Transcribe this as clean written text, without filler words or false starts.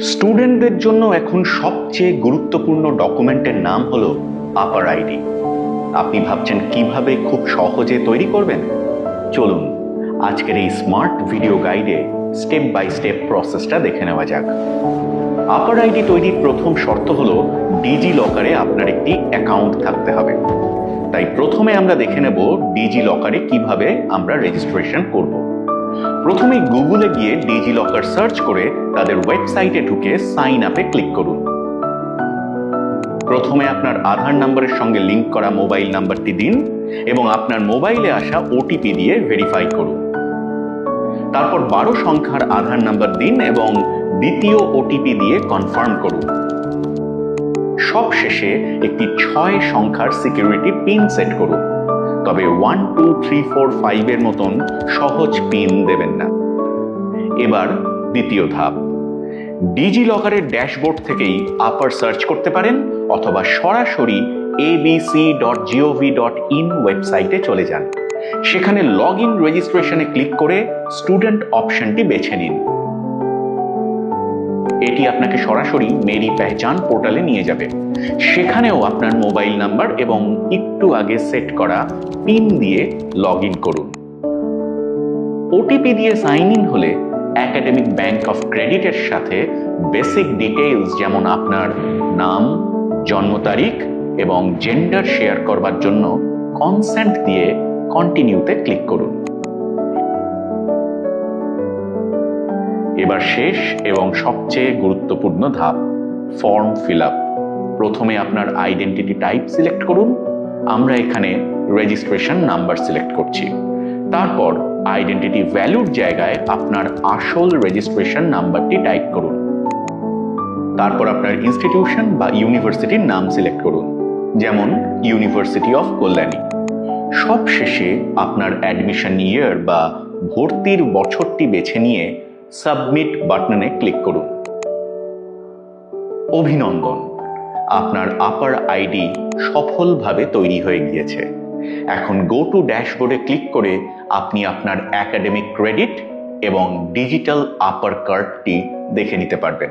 স্টুডেন্টদের জন্য এখন সবচেয়ে গুরুত্বপূর্ণ ডকুমেন্টের নাম হলো আপার আইডি। আপনি ভাবছেন কিভাবে খুব সহজে তৈরি করবেন? চলুন আজকের এই স্মার্ট ভিডিও গাইডে স্টেপ বাই স্টেপ প্রসেসটা দেখে নেওয়া যাক। আপার আইডি তৈরির প্রথম শর্ত হলো ডিজি লকারে আপনার একটি অ্যাকাউন্ট থাকতে হবে। তাই প্রথমে আমরা দেখে নেব ডিজি লকারে কিভাবে আমরা রেজিস্ট্রেশন করব। প্রথমে গুগলে গিয়ে ডিজি লকার সার্চ করে তাদের ওয়েবসাইটে ঢুকে সাইন আপে ক্লিক করুন। প্রথমে আপনার আধার নাম্বারের সঙ্গে লিংক করা মোবাইল নাম্বারটি দিন এবং আপনার মোবাইলে আসা ওটিপি দিয়ে ভেরিফাই করুন। তারপর 12 সংখ্যার আধার নাম্বার দিন এবং দ্বিতীয় ওটিপি দিয়ে কনফার্ম করুন। সবশেষে একটি 6 সংখ্যার সিকিউরিটি পিন সেট করুন, তবে 1 2 3 4 5 এর মতন সহজ পিন দেবেন না। এবার দ্বিতীয় ধাপ, ডিজি লকারের ড্যাশবোর্ড থেকেই আপার সার্চ করতে পারেন অথবা সরাসরি abc.gov.in ওয়েবসাইটে চলে যান। সেখানে লগ ইন রেজিস্ট্রেশনে ক্লিক করে স্টুডেন্ট অপশনটি বেছে নিন। এটি আপনাকে সরাসরি মেরি পেহচান পোর্টালে নিয়ে যাবে। সেখানেও আপনার মোবাইল নাম্বার এবং একটু আগে সেট করা পিন দিয়ে লগ ইন করুন। ওটিপি দিয়ে সাইন ইন হলে একাডেমিক ব্যাংক অফ ক্রেডিটের সাথে বেসিক ডিটেইলস যেমন আপনার নাম, জন্ম তারিখ এবং জেন্ডার শেয়ার করবার জন্য কনসেন্ট দিয়ে কন্টিনিউতে ক্লিক করুন। এবার শেষ এবং সবচেয়ে গুরুত্বপূর্ণ ধাপ, ফর্ম ফিল আপ। প্রথমে আপনার আইডেন্টিটি টাইপ সিলেক্ট করুন। আমরা এখানে রেজিস্ট্রেশন নাম্বার সিলেক্ট করছি। তারপর আইডেন্টিটি ভ্যালুর জায়গায় আপনার আসল রেজিস্ট্রেশন নাম্বারটি টাইপ করুন। তারপর আপনার ইনস্টিটিউশন বা ইউনিভার্সিটির নাম সিলেক্ট করুন, যেমন ইউনিভার্সিটি অফ কল্যাণী। সবশেষে আপনার অ্যাডমিশন ইয়ার বা ভর্তির বছরটি বেছে নিয়ে সাবমিট বাটনে ক্লিক করুন। অভিনন্দন, আপনার আপার আইডি সফলভাবে তৈরি হয়ে গিয়েছে। এখন গো টু ড্যাশবোর্ডে ক্লিক করে আপনি আপনার একাডেমিক ক্রেডিট এবং ডিজিটাল আপার কার্ডটি দেখে নিতে পারবেন।